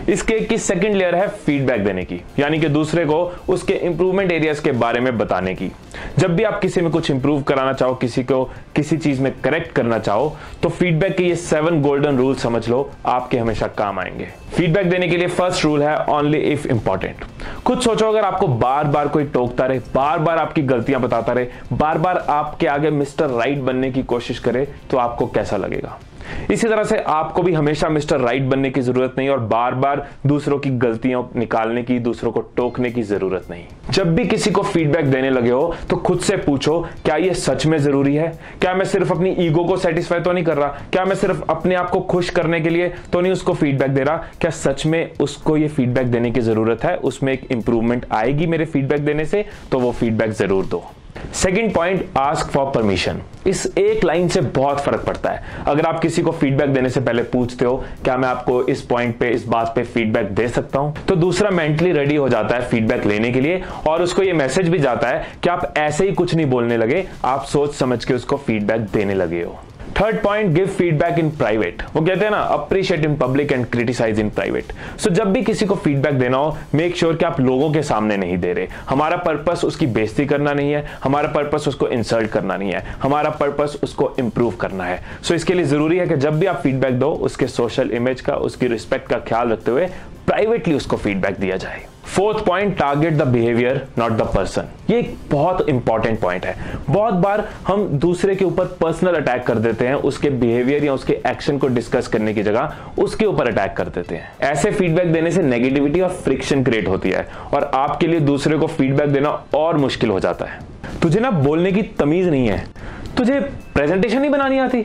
इस केक की second layer है फीडबैक देने की, यानी कि दूसरे को उसके इंप्रूवमेंट एरियाज के बारे में बताने की। जब भी आप किसी में कुछ इंप्रूव कराना चाहो, किसी को किसी चीज में करेक्ट करना चाहो, तो फीडबैक के ये 7 गोल्डन रूल समझ लो, आपके हमेशा काम आएंगे। फीडबैक देने के लिए फर्स्ट रूल है ओनली इफ इंपॉर्टेंट। खुद सोचो, अगर आपको बार बार कोई टोकता रहे, बार बार आपकी गलतियां बताता रहे, बार बार आपके आगे मिस्टर राइट बनने की कोशिश करे, तो आपको कैसा लगेगा। इसी तरह से आपको भी हमेशा मिस्टर राइट बनने की जरूरत नहीं और बार बार दूसरों की गलतियां निकालने की, दूसरों को टोकने की जरूरत नहीं। जब भी किसी को फीडबैक देने लगे हो तो खुद से पूछो, क्या ये सच में जरूरी है? क्या मैं सिर्फ अपनी ईगो को सेटिस्फाई तो नहीं कर रहा? क्या मैं सिर्फ अपने आप को खुश करने के लिए तो नहीं उसको फीडबैक दे रहा? क्या सच में उसको ये फीडबैक देने की जरूरत है? उसमें एक इंप्रूवमेंट आएगी मेरे फीडबैक देने से, तो वो फीडबैक जरूर दो। Second point, ask for permission. इस एक लाइन से बहुत फर्क पड़ता है। अगर आप किसी को फीडबैक देने से पहले पूछते हो, क्या मैं आपको इस पॉइंट पे, इस बात पे फीडबैक दे सकता हूं, तो दूसरा मेंटली रेडी हो जाता है फीडबैक लेने के लिए और उसको ये मैसेज भी जाता है कि आप ऐसे ही कुछ नहीं बोलने लगे, आप सोच समझ के उसको फीडबैक देने लगे हो। Third point, give feedback in private. वो कहते हैं ना, appreciate in public and criticise in private. So जब भी किसी को फीडबैक देना हो, मेक श्योर कि आप लोगों के सामने नहीं दे रहे। हमारा पर्पस उसकी बेइज्जती करना नहीं है, हमारा पर्पस उसको इंसल्ट करना नहीं है, हमारा पर्पस उसको इंप्रूव करना है। सो इसके लिए जरूरी है कि जब भी आप फीडबैक दो, उसके सोशल इमेज का, उसकी रिस्पेक्ट का ख्याल रखते हुए प्राइवेटली उसको फीडबैक दिया जाए। Fourth point, target the behaviour not the person. ये एक बहुत इंपॉर्टेंट पॉइंट है। बहुत बार हम दूसरे के ऊपर पर्सनल अटैक कर देते हैं, उसके बिहेवियर या उसके एक्शन को डिस्कस करने की जगह उसके ऊपर अटैक कर देते हैं। ऐसे फीडबैक देने से नेगेटिविटी और फ्रिक्शन क्रिएट होती है और आपके लिए दूसरे को फीडबैक देना और मुश्किल हो जाता है। तुझे ना बोलने की तमीज नहीं है, तुझे प्रेजेंटेशन नहीं बनानी आती,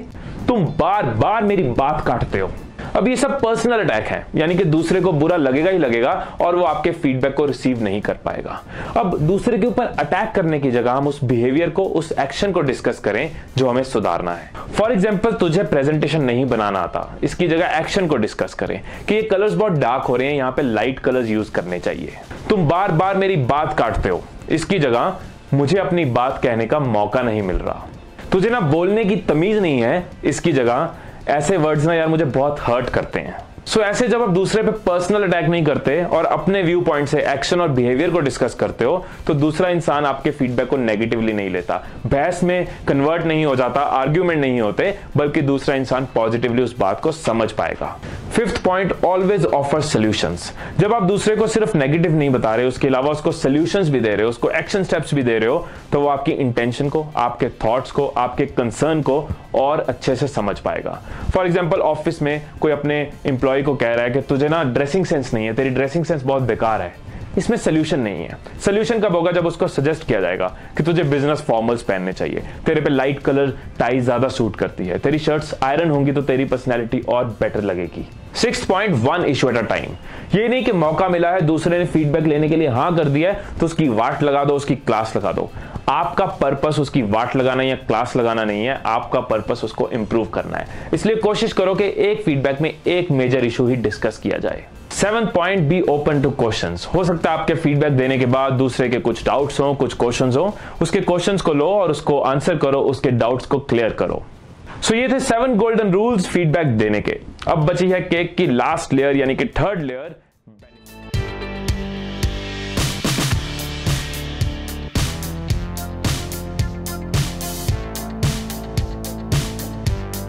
तुम बार बार मेरी बात काटते हो। अब ये सब पर्सनल अटैक है, यानी कि दूसरे को बुरा लगेगा ही लगेगा और वो आपके फीडबैक को रिसीव नहीं कर पाएगा। अब दूसरे के ऊपर अटैक करने की जगह हम उस बिहेवियर को, उस एक्शन को डिस्कस करें जो हमें सुधारना है। फॉर एग्जांपल, तुझे प्रेजेंटेशन नहीं बनाना आता, इसकी जगह एक्शन को डिस्कस करें कि ये कलर्स बहुत डार्क हो रहे हैं, यहाँ पे लाइट कलर्स यूज करने चाहिए। तुम बार बार मेरी बात काटते हो, इसकी जगह मुझे अपनी बात कहने का मौका नहीं मिल रहा। तुझे ना बोलने की तमीज नहीं है, इसकी जगह ऐसे वर्ड्स ना यार मुझे बहुत हर्ट करते हैं। सो ऐसे जब आप दूसरे पे पर्सनल अटैक नहीं करते और अपने व्यू पॉइंट से एक्शन और बिहेवियर को डिस्कस करते हो, तो दूसरा इंसान आपके फीडबैक को नेगेटिवली नहीं लेता, बहस में कन्वर्ट नहीं हो जाता, आर्ग्यूमेंट नहीं होते, बल्कि दूसरा इंसान पॉजिटिवली उस बात को समझ पाएगा। Fifth point, always offer solutions. जब आप दूसरे को सिर्फ नेगेटिव नहीं बता रहे, उसके अलावा उसको सॉल्यूशंस भी दे रहे हो, उसको एक्शन स्टेप्स भी दे रहे हो, तो वो आपकी इंटेंशन को, आपके थॉट्स को, आपके कंसर्न को और अच्छे से समझ पाएगा। फॉर एग्जाम्पल, ऑफिस में कोई अपने एम्प्लॉय को कह रहा है कि तुझे ना ड्रेसिंग सेंस नहीं है, तेरी ड्रेसिंग सेंस बहुत बेकार है। इसमें सोल्यूशन नहीं है। सोल्यूशन कब होगा? जब उसको सजेस्ट किया जाएगा कि तुझे बिजनेस फॉर्मल्स पहनने चाहिए, तेरे पे लाइट कलर टाई ज्यादा सूट करती है, तेरी शर्ट्स आयरन होंगी तो तेरी पर्सनैलिटी और बेटर लगेगी। Sixth point, one issue at a time. ये नहीं कि मौका मिला है, दूसरे ने फीडबैक लेने के लिए हाँ कर दिया है तो उसकी वाट लगा दो, उसकी क्लास लगा दो। आपका पर्पस उसकी वाट लगाना या क्लास लगाना नहीं है, आपका पर्पस उसको इंप्रूव करना है। इसलिए कोशिश करो कि एक फीडबैक में एक मेजर इशू ही डिस्कस किया जाए। Seventh point, be open two questions. हो सकता है आपके फीडबैक देने के बाद दूसरे के कुछ डाउट्स हो, कुछ क्वेश्चंस हो, उसके क्वेश्चंस को लो और उसको आंसर करो, उसके डाउट्स को क्लियर करो। सो ये थे 7 गोल्डन रूल्स फीडबैक देने के। अब बची है केक की लास्ट लेयर, यानी कि थर्ड लेयर,